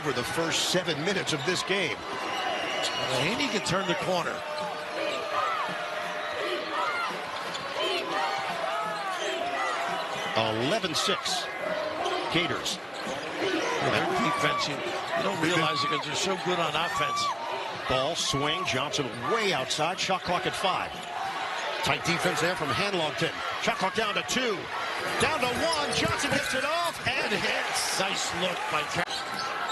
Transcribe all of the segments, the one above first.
over the first 7 minutes of this game. Haney can turn the corner. (11-6). Gators. Their defense, you don't realize it because they're so good on offense. Ball swing. Johnson way outside. Shot clock at 5. Tight defense there from Hanlongton. Shot clock down to 2. Down to 1. Johnson gets it off and hits. Nice look by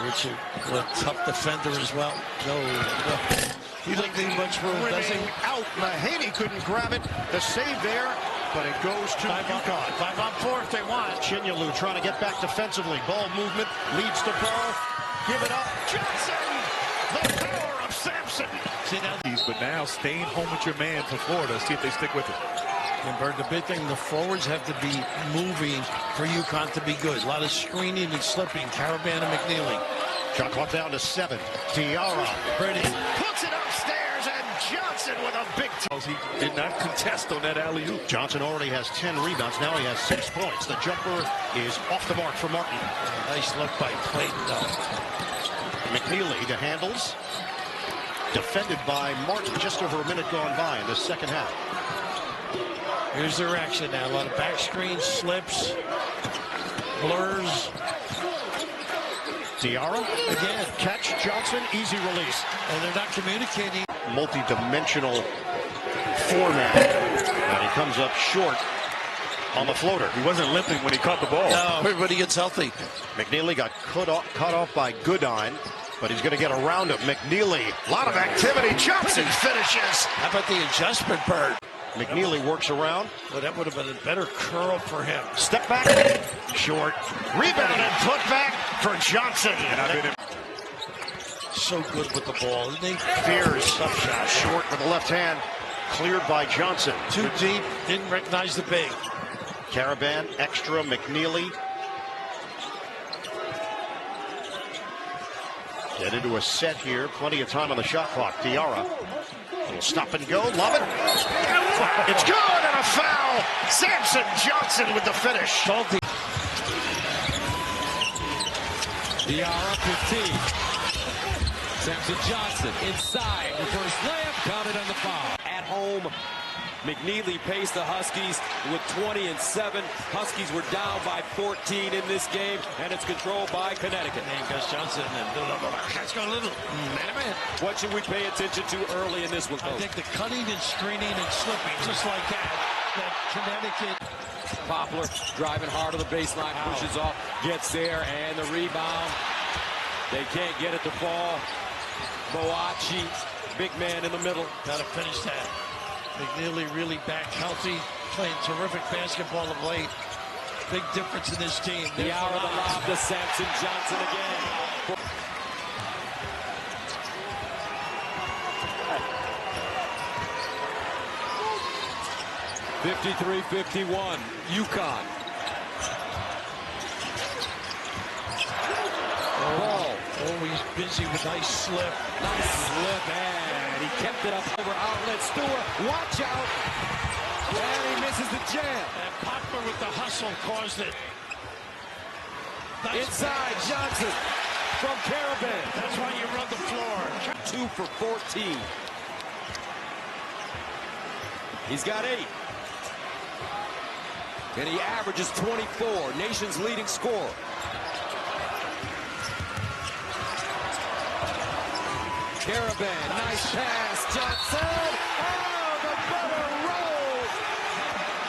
Richard. A tough defender as well. No. He doesn't need much room, does he? Out. Mahaney couldn't grab it. The save there, but it goes to UConn. 5 on 4 if they want. Chinyalu trying to get back defensively. Ball movement leads to ball. Give it up. Johnson! The power of Samson. But now staying home with your man for Florida. See if they stick with it. And Bird, the big thing, the forwards have to be moving for UConn to be good. A lot of screening and slipping. Caravan and McNeely. Shot clock down to 7. Diarra. Pretty. Puts it upstairs, and Johnson with a big He did not contest on that alley-oop. Johnson already has 10 rebounds. Now he has 6 points. The jumper is off the mark for Martin. Nice look by Clayton, though. McNeely, the handles. Defended by Martin. Just over a minute gone by in the second half. Here's their action now. A lot of back screens, slips, blurs. Diarra again. Catch. Johnson. Easy release. And they're not communicating. Multi-dimensional format. And he comes up short on the floater. He wasn't limping when he caught the ball. No, everybody gets healthy. McNeely got cut off by Goodine, but he's going to get around him. McNeely, a lot of activity. Johnson finishes. How about the adjustment, Bird? McNeely works around. Well, that would have been a better curl for him. Step back. Short. Rebound and put back for Johnson. So good with the ball, isn't he? Fears. Tough shot. Short with the left hand. Cleared by Johnson. Too deep. Didn't recognize the big. Caravan. Extra. McNeely. Get into a set here. Plenty of time on the shot clock. Diarra. Little stop and go. Love it. It's good and a foul. Samson Johnson with the finish. Salty. Diarra 15. Samson Johnson inside. Reverse layup. Counted on the foul. At home, McNeely paced the Huskies with 20 and 7. Huskies were down by 14 in this game, and it's controlled by Connecticut. And Gus Johnson and let's go a little man. What should we pay attention to early in this one, I Coach? think the cutting and screening and slipping, just like that Connecticut. Poplar driving hard to the baseline, pushes off, gets there, and the rebound. They can't get it to fall. Boachi, big man in the middle. Got to finish that. McNeely really back healthy, playing terrific basketball of late. Big difference in this team. The hour of the lob to Samson Johnson again. (53-51) UConn. Ball. Always busy with nice slip. Nice slip, and he kept it up over outlet. Stewart, watch out. And he misses the jam. And Poplar with the hustle caused it. Nice Inside, pass. Johnson from Caravan. That's why you run the floor. 2 for 14. He's got 8. And he averages 24, nation's leading scorer. Caravan, nice pass, Johnson. Oh, the butter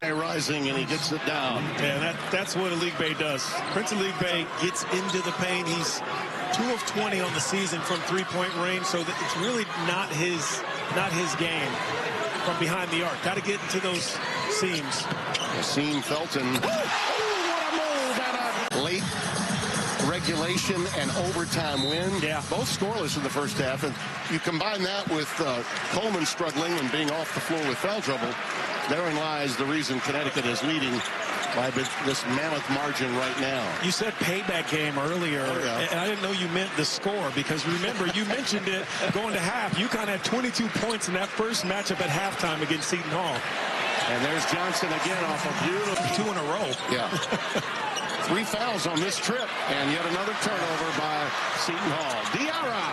roll. Rising, and he gets it down. Yeah, that's what League Bay does. Prince of League Bay gets into the paint. He's 2 of 20 on the season from three-point range, so that it's really not his game from behind the arc. Got to get into those seams. Seam Felton. What a move and a late regulation and overtime win. Yeah. Both scoreless in the first half, and you combine that with Coleman struggling and being off the floor with foul trouble. Therein lies the reason Connecticut is leading by this mammoth margin right now. You said payback game earlier, and I didn't know you meant the score, because remember, you mentioned it going to half. UConn had 22 points in that first matchup at halftime against Seton Hall. And there's Johnson again off a beautiful 2 in a row. Yeah. 3 fouls on this trip, and yet another turnover by Seton Hall. Diarra.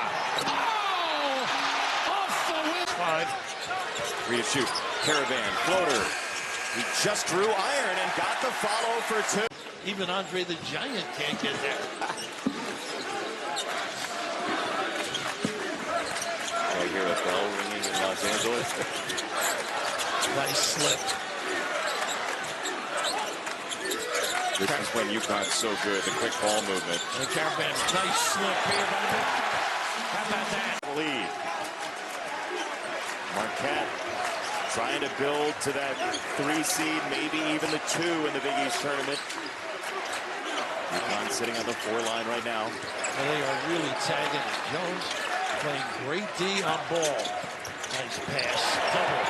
Oh! Off the win. 3 to shoot. Caravan, floater. He just drew iron and got the follow for 2. Even Andre the Giant can't get there. I hear a bell ringing in Los Angeles. Nice slip. This is when UConn's so good, the quick ball movement. And Caravan, nice slip here by the big. How about that? Lead. Marquette trying to build to that 3 seed, maybe even the 2 in the Big East tournament. UConn sitting on the 4 line right now. Well, they are really tagging Jones, playing great D on ball. Nice pass, double.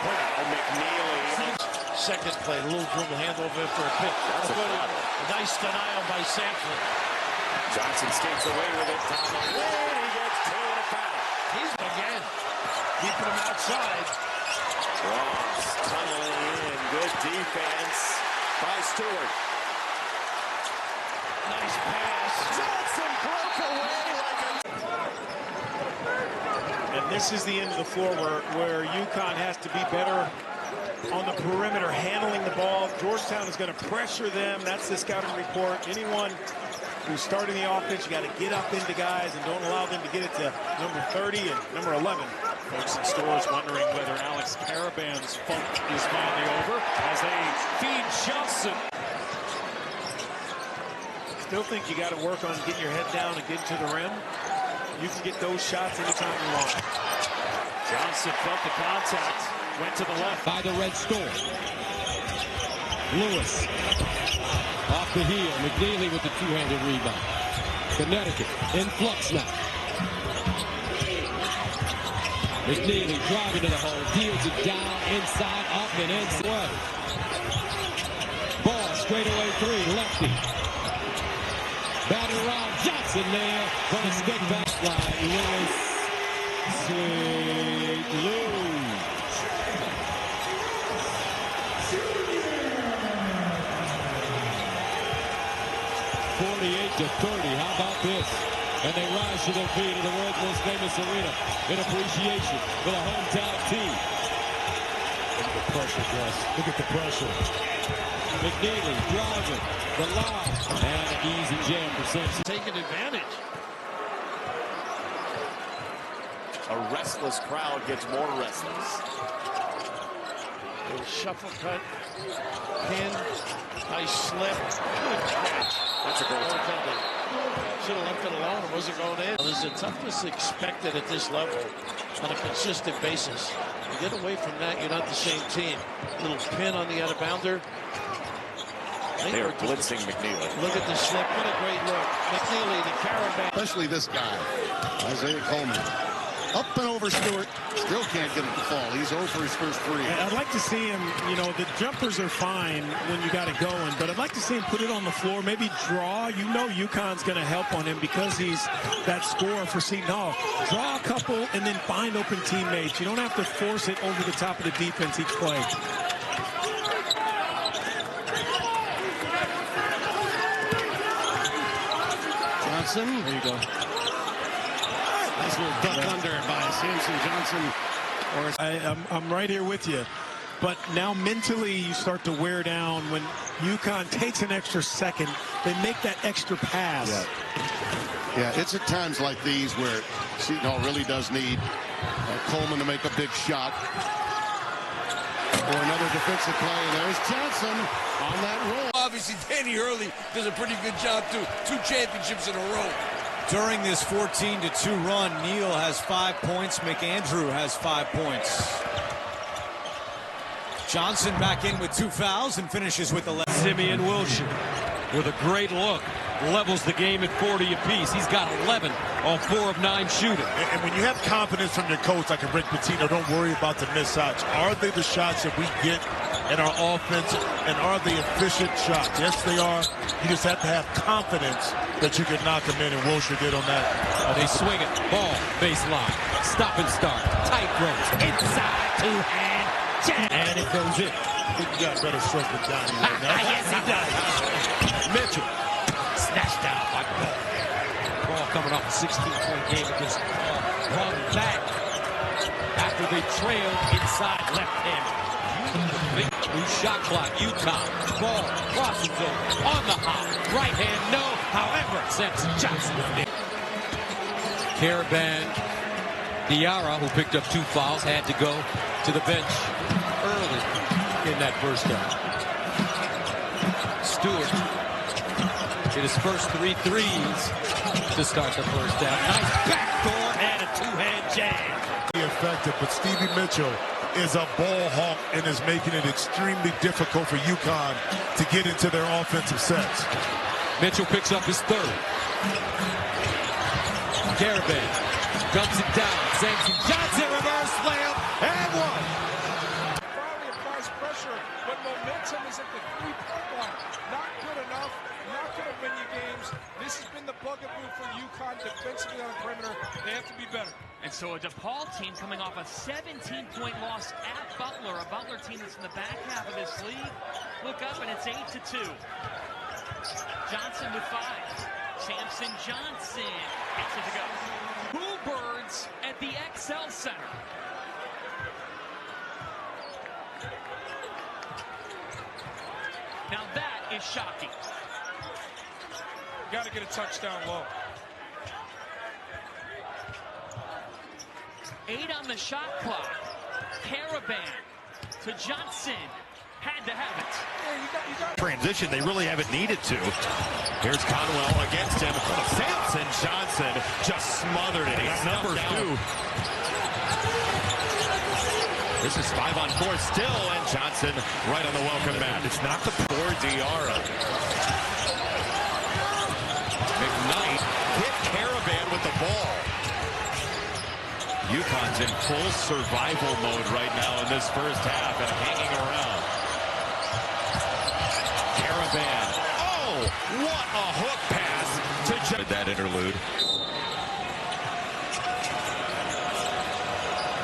Wow, McNeely. Second play, a little dribble handover for a pick. That's a flop. Nice denial by Samson. Johnson skates away with it. Down the lane, he gets 2 and a foul. He's again keeping him outside. Ross tunneling in. Good defense by Stewart. Nice pass. Johnson broke away like a... And this is the end of the floor where UConn has to be better on the perimeter, handling the ball. Georgetown is going to pressure them. That's the scouting report. Anyone who's starting the offense, you got to get up into guys and don't allow them to get it to number 30 and number 11. Folks in stores wondering whether Alex Caravan's funk is finally over as they feed Johnson. Still think you got to work on getting your head down and getting to the rim. You can get those shots anytime you want. Johnson felt the contact, went to the left. By the Red Storm. Lewis. Off the heel. McNeely with the two-handed rebound. Connecticut in flux now. McNeely driving to the hole. Deals it down, inside, up, and inside. Ball straight away 3, lefty. Batted around, Johnson there. From a stick back slide. Lewis. Sweet lose. 48-30. How about this? And they rise to their feet in the world's most famous arena in appreciation for the hometown team. Look at the pressure, Gus. Look at the pressure. McNeely driving the line. And an easy jam for Samson. Taking advantage. A restless crowd gets more restless. Little shuffle cut. Pin. Nice slip. Good catch. That's a great time. Should have left it alone. It wasn't going in. There's a toughness expected at this level on a consistent basis. You get away from that, you're not the same team. Little pin on the out-of-bounder. They are blitzing McNeely. Look at the slip. What a great look. McNeely to Caravan. Especially this guy, Isaiah Coleman. Up and over Stewart. Still can't get it to fall. He's over his first 3. I'd like to see him, you know, the jumpers are fine when you got it going, but I'd like to see him put it on the floor, maybe draw. You know UConn's going to help on him because he's that scorer for Seton Hall. Draw a couple and then find open teammates. You don't have to force it over the top of the defense each play. Johnson. There you go. Nice little duck under by Samson Johnson. I'm right here with you. But now mentally you start to wear down when UConn takes an extra second. They make that extra pass. Yeah, it's at times like these where Seton Hall really does need Coleman to make a big shot. Or another defensive play. And there's Johnson on that roll. Obviously, Danny Hurley does a pretty good job, too. 2 championships in a row. During this 14-2 run, Neal has 5 points. McAndrew has 5 points. Johnson back in with 2 fouls and finishes with 11. Simeon Wilshire with a great look. Levels the game at 40 apiece. He's got 11 on 4 of 9 shooting. And when you have confidence from your coach like a Rick Pitino, don't worry about the missed shots. Are they the shots that we get in our offense, and are they efficient shots? Yes, they are. You just have to have confidence that you can knock them in, and Wilshire did on that. They swing it. Ball, baseline. Stop and start. Tight ropes. Inside, 2-hand jam. And it goes in. He got better stroke than Donnie right now. Yes, he does. Mitchell. Snatched down by Ball. Ball coming off a 16-point game against DePaul. Run back after they trailed inside left-handed. New shot clock, Yukon. Ball crosses over on the hop. Right hand, no. However, Samson Johnson is there. Caravan Diarra, who picked up 2 fouls, had to go to the bench early in that first half. Stewart hit his first 3 threes to start the first half. Nice backdoor and a 2-hand jam. Effective, but Stevie Mitchell is a ball hawk and is making it extremely difficult for UConn to get into their offensive sets. Mitchell picks up his 3rd. Caravan dumps it down. Samson Johnson reverse layup and 1. Finally applies pressure when momentum is at the 3-point line. Not good enough. Not going to win you games. This has been the bugaboo for UConn defensively on the perimeter. They have to be better. And so a DePaul team coming off a 17-point loss at Butler, a Butler team that's in the back half of this league. Look up and it's 8-2. Johnson with 5. Samson Johnson gets it to go. Blue Birds at the XL Center. Now that is shocking. Got to get a touchdown low. 8 on the shot clock. Caravan to Johnson. Had to have it. Transition, they really haven't needed to. Here's Conwell against him. Samson Johnson just smothered it. He's number 2. This is 5 on 4 still, and Johnson right on the welcome mat. It's not the poor Diarra. McKnight hit Caravan with the ball. UConn's in full survival mode right now in this first half and hanging around. Caravan. Oh, what a hook pass to that interlude.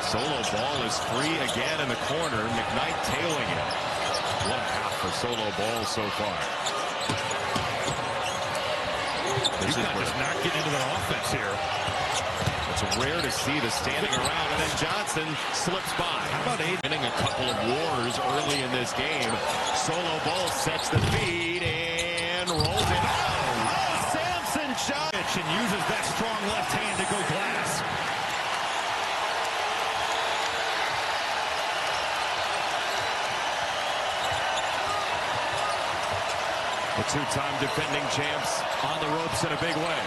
Solo Ball is free again in the corner. McKnight tailing it. 1/2 for Solo Ball so far. UConn does not get into the offense here. It's rare to see the standing around, and then Johnson slips by. How about 8? Winning a couple of wars early in this game. Solo Ball sets the feed and rolls it. Oh, Samson Johnson uses that strong left hand to go glass. The 2-time defending champs on the ropes in a big way.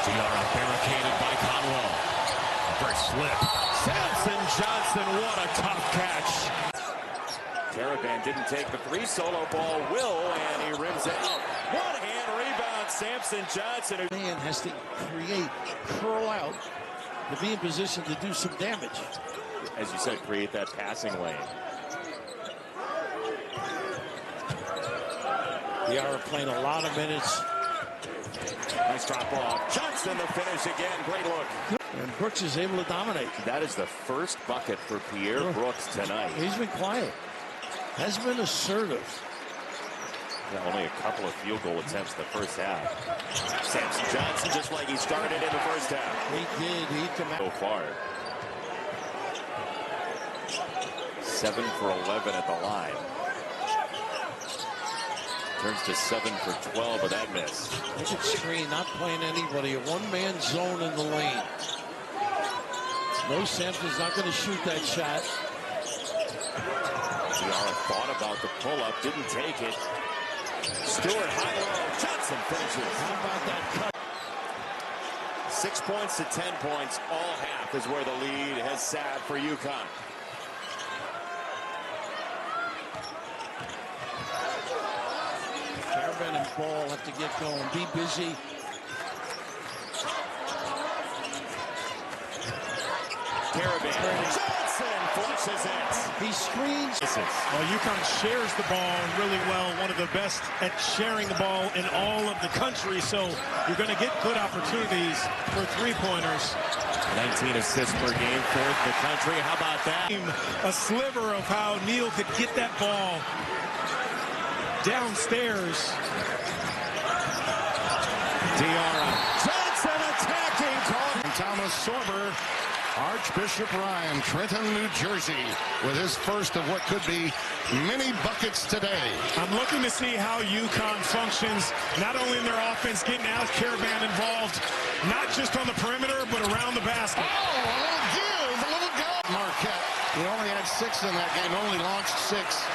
Diarra barricaded by Conwell. First slip. Samson Johnson, what a tough catch. Caravan didn't take the 3. Solo Ball will, and he rims it out. 1-hand rebound, Samson Johnson. Man has to create, curl out, to be in position to do some damage. As you said, create that passing lane. Diarra playing a lot of minutes. Nice drop off. Johnson the finish again. Great look. And Brooks is able to dominate. That is the first bucket for Pierre Brooks tonight. He's been quiet. Has been assertive. Yeah, only a couple of field goal attempts in the first half. Samson Johnson just like he started in the first half. He did. He so far. 7 for 11 at the line. Turns to 7 for 12 with that miss. Look at screen, not playing anybody. A one-man zone in the lane. No, Samson's not going to shoot that shot. Diarra thought about the pull-up, didn't take it. Stewart high low. Johnson finishes. How about that cut? 6 points to 10 points. All half is where the lead has sat for UConn. Caravan and Ball have to get going. Be busy. Caravan. Johnson flushes it. He screens. UConn shares the ball really well. One of the best at sharing the ball in all of the country. So you're going to get good opportunities for 3-pointers. 19 assists per game, fourth in the country. How about that? A sliver of how Neal could get that ball downstairs. Diarra. Johnson attacking. And Thomas Sorber, Archbishop Ryan, Trenton, New Jersey, with his first of what could be many buckets today. I'm looking to see how UConn functions, not only in their offense, getting Alex Caravan involved, not just on the perimeter, but around the basket. Oh, a little give, a little go. Marquette, he only had 6 in that game, only launched 6.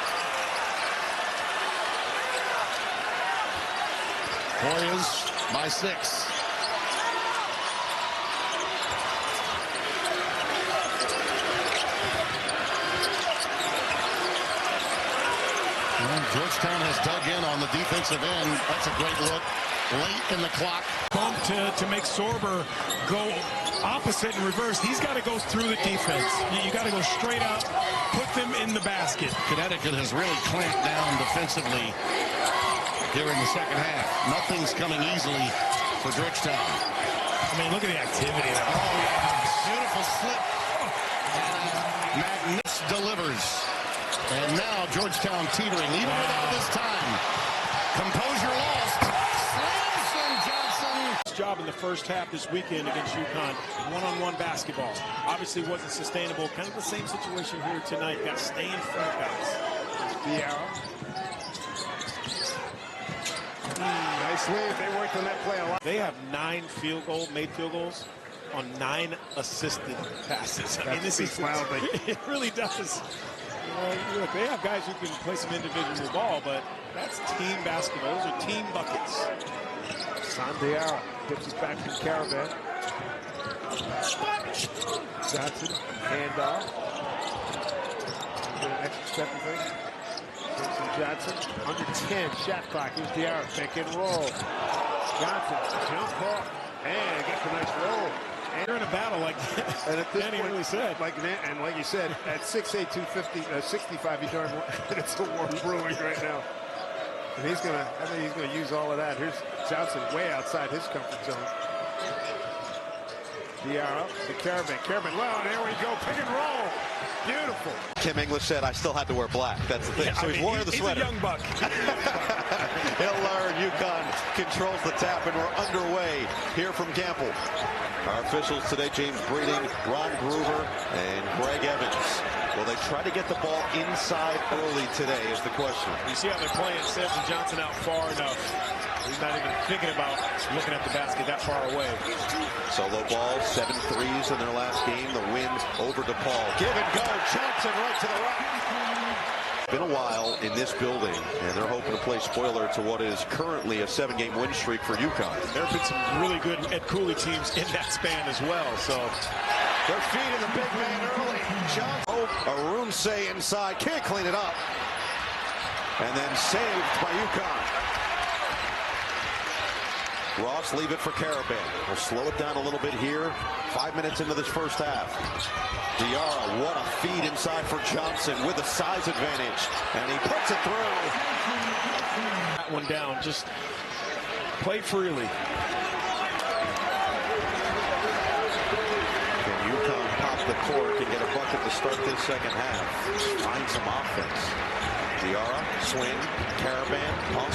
Hoyas by 6. Georgetown has dug in on the defensive end. That's a great look. Late in the clock. Bump to make Sorber go opposite and reverse. He's got to go through the defense. You got to go straight up, put them in the basket. Connecticut has really clamped down defensively here in the second half. Nothing's coming easily for Georgetown. I mean, look at the activity. Oh, yeah. Beautiful slip. Magnus delivers. And now Georgetown teetering, even without this time. Composure lost. Samson Johnson. Job in the first half this weekend against UConn. One-on-one basketball. Obviously wasn't sustainable. Kind of the same situation here tonight. Got to stay in front, guys. Diarra. Nice lead. They worked on that play a lot. They have 9 made field goals on 9 assisted passes. I mean, this is loudly. It really does. Look, they have guys who can play some individual ball, but that's team basketball. Those are team buckets. Diarra gets us back from Caravan. Johnson, handoff. An extra step, you think? Samson Johnson, under 10, shot clock. Here's Diarra, pick and roll. Johnson, jump ball, and gets a nice roll. And they're in a battle like Danny really said. Like you said, at 6'8", 250, 65, you darn it's a war brewing right now. And I think he's gonna use all of that. Here's Johnson way outside his comfort zone. Diarra to Caravan. Caravan, well, there we go, pick and roll. Beautiful. Tim English said, I still had to wear black. That's the thing. Yeah, so he's wearing the sweater. He's a young buck. He'll learn. UConn controls the tap, and we're underway here from Campbell. Our officials today, James Breeding, Ron Groover, and Greg Evans. Will they try to get the ball inside early today is the question. You see how they're playing Samson Johnson out far enough. He's not even thinking about looking at the basket that far away. Solo ball, 7 threes in their last game. The win over DePaul. Give and go. Johnson right to the right. Been a while in this building, and they're hoping to play spoiler to what is currently a 7-game win streak for UConn. There have been some really good Ed Cooley teams in that span as well. So they're feeding the big man early. Arunse inside, can't clean it up, and then saved by UConn. Ross leave it for Caravan. We'll slow it down a little bit here. 5 minutes into this first half. Diarra, what a feed inside for Johnson with a size advantage. And he puts it through. That one down. Just play freely. Can UConn pop the cork and get a bucket to start this second half? Find some offense. Diarra, swing, Caravan, pump.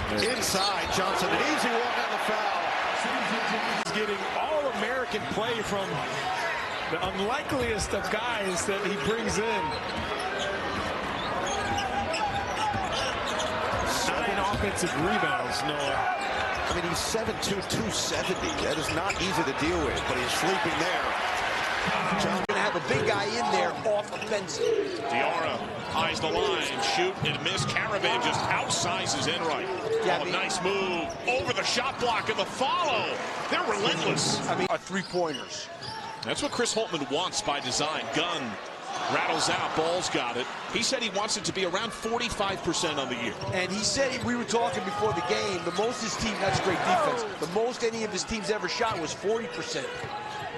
Inside, Johnson, an easy one on the foul. He's getting all-American play from the unlikeliest of guys that he brings in. 9 offensive rebounds, Noah. I mean, he's 7'2", 270. That is not easy to deal with, but he's sleeping there. Johnson going to have a big guy in there off offensive. Diarra eyes the line, shoot and miss. Caravan just outsizes Enright. Yeah, nice move over the shot block and the follow. They're relentless. I mean, 3-pointers. That's what Chris Holtman wants by design. Gunn rattles out, Ball's got it. He said he wants it to be around 45% on the year. And he said, we were talking before the game, the most his team, that's great defense, the most any of his teams ever shot was 40%.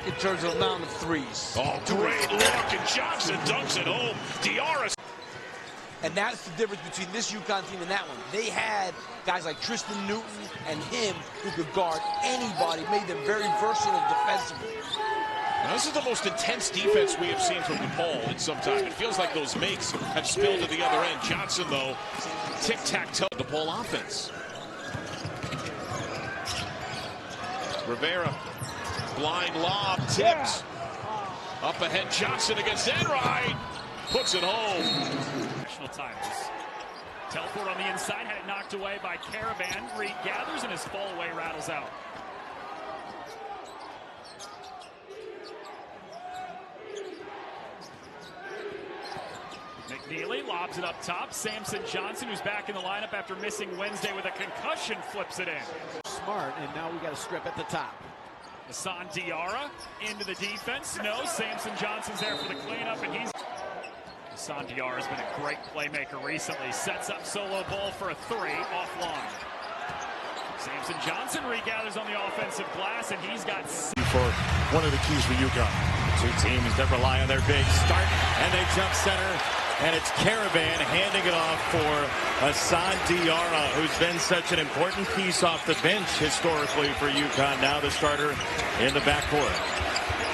In terms of amount of threes. Oh, great look, and Johnson dunks it home. Diarra. And that's the difference between this UConn team and that one. They had guys like Tristan Newton and him who could guard anybody, made them very versatile defensively. Now, this is the most intense defense we have seen from DePaul in some time. It feels like those makes have spilled to the other end. Johnson, though, tic-tac-toe DePaul offense. Rivera, blind lob, tipped. Up ahead, Johnson against Enright. Puts it home. National titles. Telford on the inside, had it knocked away by Caravan. Reed gathers and his fall away rattles out. McNeely lobs it up top. Samson Johnson, who's back in the lineup after missing Wednesday with a concussion, flips it in. Smart, and now we got a strip at the top. Hassan Diarra into the defense. No, Samson Johnson's there for the cleanup, and he's... Hassan Diarra has been a great playmaker recently. Sets up solo ball for a three offline. Samson Johnson regathers on the offensive glass, and he's got... For one of the keys for UConn. Two teams that rely on their big start, and they jump center, and it's Caravan handing it off for Hassan Diarra, who's been such an important piece off the bench historically for UConn, now the starter in the backcourt.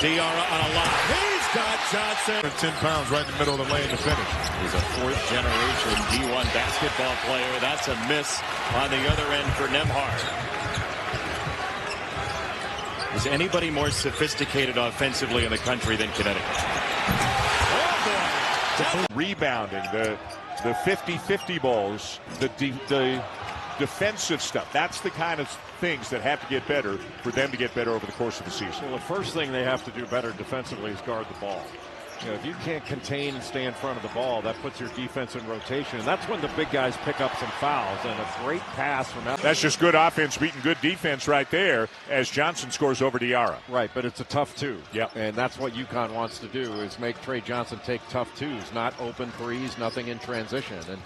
Diarra on a lob. He's got Johnson. 10 pounds right in the middle of the lane to finish. He's a fourth-generation D1 basketball player. That's a miss on the other end for Nembhard. Is anybody more sophisticated offensively in the country than Connecticut? Oh, rebounding, the 50-50 balls, the defensive stuff. That's the kind of things that have to get better for them to get better over the course of the season. Well, the first thing they have to do better defensively is guard the ball. You know, if you can't contain and stay in front of the ball, that puts your defense in rotation. And that's when the big guys pick up some fouls. And a great pass from out. That's just good offense beating good defense right there as Johnson scores over Diarra. Right, but it's a tough two. Yep. And that's what UConn wants to do, is make Trey Johnson take tough twos, not open threes, nothing in transition. And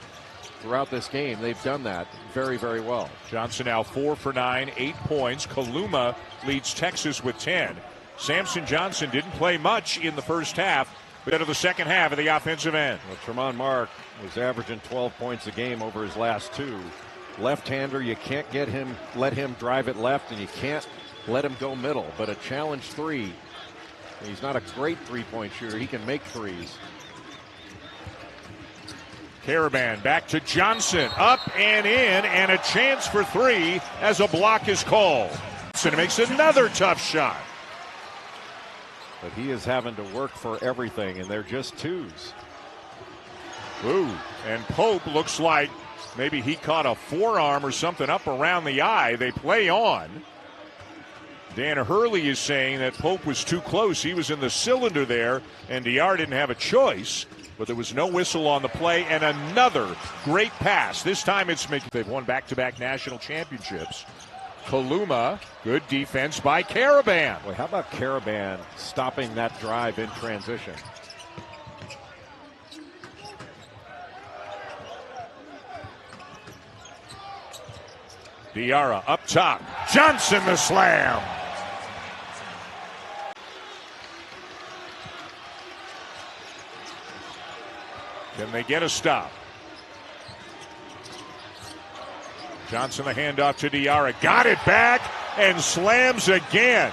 throughout this game, they've done that very, very well. Johnson now 4 for 9, 8 points. Kaluma leads Texas with 10. Samson Johnson didn't play much in the first half, but into the second half of the offensive end. Well, Tremont Mark was averaging 12 points a game over his last two. Left-hander, you can't let him drive it left, and you can't let him go middle. But a challenge three, he's not a great three-point shooter. He can make threes. Caravan back to Johnson, up and in, and a chance for three as a block is called. Johnson makes another tough shot. But he is having to work for everything, and they're just twos. Ooh, and Pope looks like maybe he caught a forearm or something up around the eye. They play on. Dan Hurley is saying that Pope was too close. He was in the cylinder there, and Diarra didn't have a choice. But there was no whistle on the play, and another great pass. This time it's McNeely. They've won back-to-back national championships. Kaluma, good defense by Caravan. Well, how about Caravan stopping that drive in transition? Diarra up top. Johnson the slam. Can they get a stop? Johnson the handoff to Diarra. Got it back and slams again.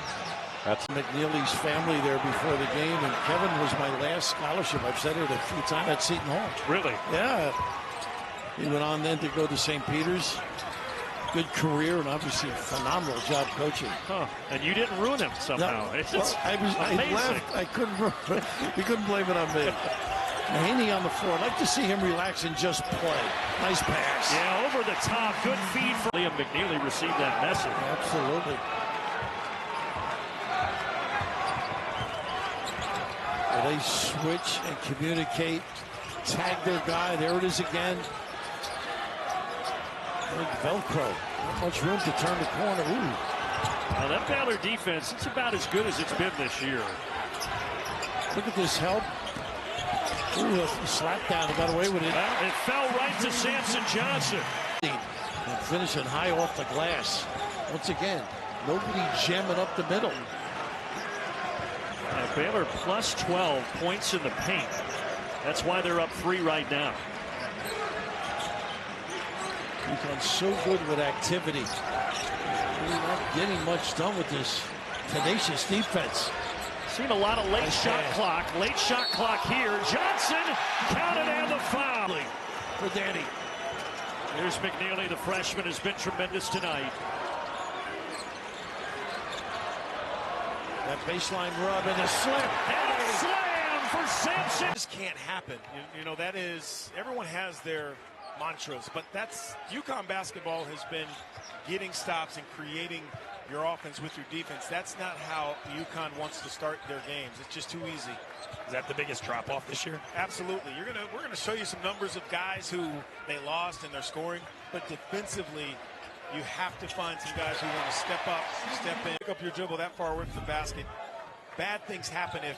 That's McNeely's family there before the game, and Kevin was my last scholarship. I've said it a few times at Seton Hall. Really? Yeah. He went on then to go to St. Peter's. Good career, and obviously phenomenal job coaching. Huh. And you didn't ruin him somehow. No, it's I left. I couldn't. We couldn't blame it on me. Mahaney on the floor. I'd like to see him relax and just play. Nice pass. Yeah, over the top. Good feed for Liam McNeely. Received that message. Absolutely. Well, they switch and communicate. Tag their guy. There it is again. Like Velcro. Not much room to turn the corner. Ooh. Now that Baylor defense, it's about as good as it's been this year. Look at this help. Ooh, a slap down. He got away with it. Well, it fell right to Samson Johnson. And finishing high off the glass. Once again, nobody jamming up the middle. Now Baylor plus 12 points in the paint. That's why they're up 3 right now. UConn's so good with activity. Really not getting much done with this tenacious defense. Seen a lot of late shot clock here. Johnson counted and the foul for Danny. Here's McNeely, the freshman, has been tremendous tonight. That baseline rub and the slam. And a slam for Samson. This can't happen. You know, that is, everyone has their mantras, but that's, UConn basketball has been getting stops and creating your offense with your defense. That's not how UConn wants to start their games. It's just too easy. Is that the biggest drop off this year? Absolutely. We're gonna show you some numbers of guys who they lost and they're scoring, but defensively, you have to find some guys who want to step up, step in, pick up your dribble that far away from the basket. Bad things happen if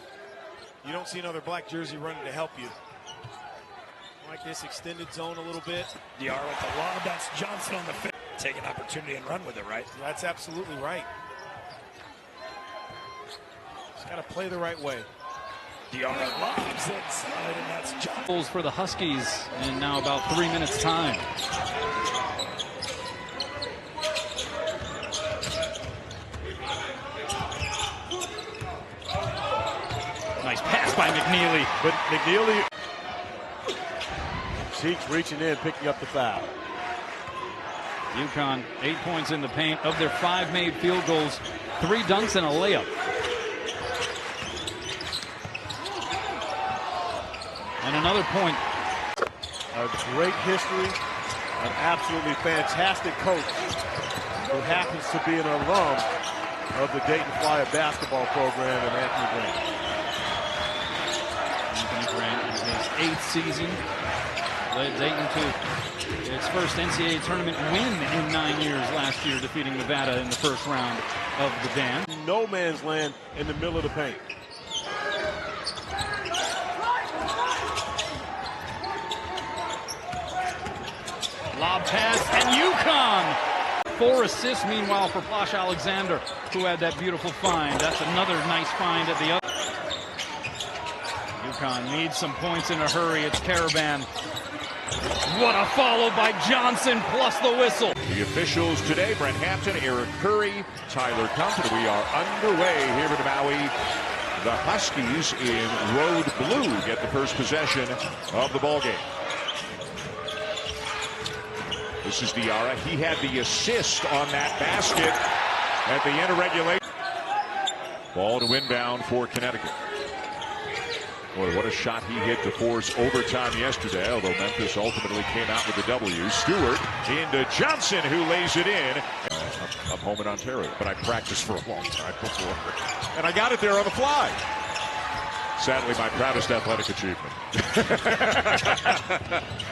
you don't see another black jersey running to help you. Like this extended zone a little bit. DR with the lob. That's Johnson on the fit. Take an opportunity and run with it, right? That's absolutely right. Just got to play the right way. DR lobs inside, and that's Johnson. Goals for the Huskies in now about 3 minutes time. Nice pass by McNeely. But McNeely, Cheeks reaching in, picking up the foul. UConn, 8 points in the paint. Of their 5 made field goals, 3 dunks and a layup. And another point. A great history, an absolutely fantastic coach who happens to be an alum of the Dayton Flyer basketball program and Anthony Grant. Anthony Grant in his 8th season led Dayton to its first NCAA tournament win in 9 years last year, defeating Nevada in the first round of the Dam. No man's land in the middle of the paint. Lob pass, and UConn! 4 assists, meanwhile, for Plosh Alexander, who had that beautiful find. That's another nice find at the other. UConn needs some points in a hurry. It's Caravan. What a follow by Johnson, plus the whistle. The officials today, Brent Hampton, Eric Curry, Tyler Compton. We are underway here in Maui. The Huskies in road blue get the first possession of the ballgame. This is Diarra. He had the assist on that basket at the end of regulation. Ball to inbound for Connecticut. Boy, what a shot he hit to force overtime yesterday, although Memphis ultimately came out with the W. Stewart into Johnson, who lays it in. I'm home in Ontario, but I practiced for a long time before. And I got it there on the fly. Sadly, my proudest athletic achievement.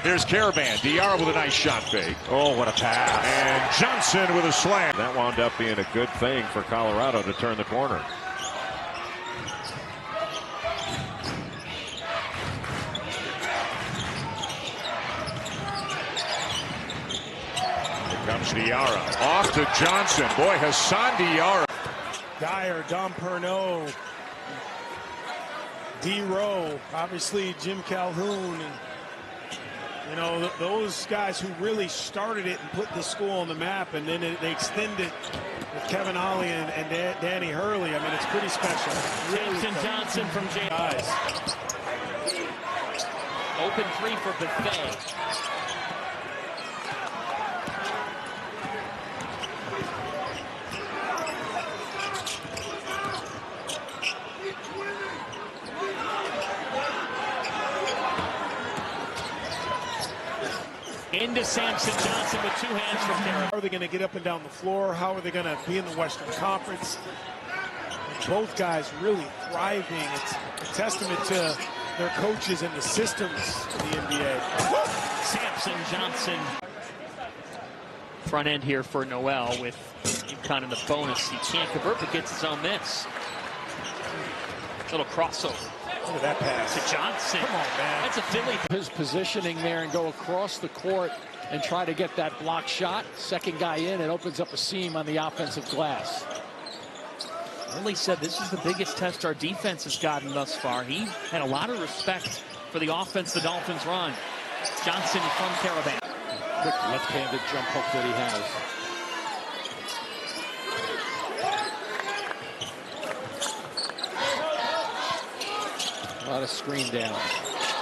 Here's Caravan. Diarra with a nice shot fake. Oh, what a pass. And Johnson with a slam. That wound up being a good thing for Colorado to turn the corner. Here comes Diarra. Off to Johnson. Boy, Hassan Diarra. Dyer, Dom Pernod, D. Rowe, obviously Jim Calhoun, and you know those guys who really started it and put the school on the map, and then they extended with Kevin Ollie and Danny Hurley. I mean, it's pretty special. Really Samson Johnson from J. Guys. Open 3 for Buffet. Into Samson Johnson with 2 hands from there. How are they going to get up and down the floor? How are they going to be in the Western Conference? And both guys really thriving. It's a testament to their coaches and the systems of the NBA. Samson Johnson. Front end here for Noel with UConn in the bonus. He can't convert, but gets his own miss. Little crossover. Look at that pass. To Johnson. Come on, man. That's a Philly. His positioning there and go across the court and try to get that block shot. Second guy in, it opens up a seam on the offensive glass. Early said this is the biggest test our defense has gotten thus far. He had a lot of respect for the offense the Dolphins run. Johnson from Caravan. Quick left-handed jump hook that he has. a screen down.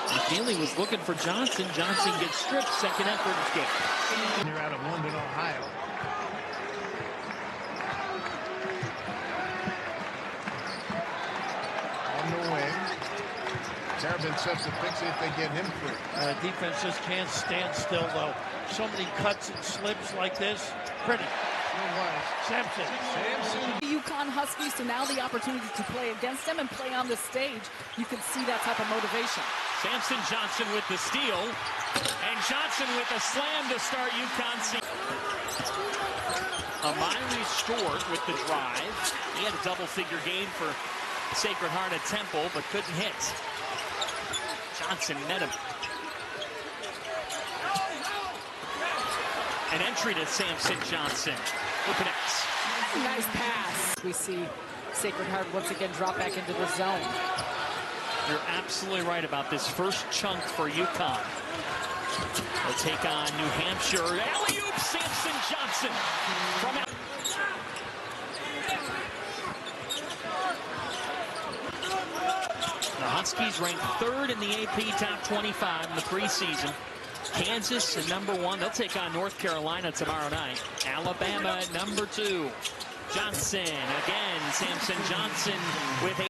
McNeely was looking for Johnson. Johnson gets stripped. Second effort is good. You're out of London, Ohio. On the wing. Terabin sets the pick, see if they get him free. Defense just can't stand still, though. So many cuts and slips like this. Pretty. Samson. UConn Huskies, so now the opportunity to play against them and play on the stage. You can see that type of motivation. Samson Johnson with the steal, and Johnson with a slam to start UConn. Amiri Stewart with the drive. He had a double-figure game for Sacred Heart at Temple, but couldn't hit. Johnson met him. An entry to Samson Johnson. Who connects? Nice pass. We see Sacred Heart once again drop back into the zone. You're absolutely right about this first chunk for UConn. They'll take on New Hampshire. Alley-oop, Samson Johnson from out. The Huskies ranked 3rd in the AP Top 25 in the preseason. Kansas at #1. They'll take on North Carolina tomorrow night. Alabama at #2. Johnson again. Samson Johnson with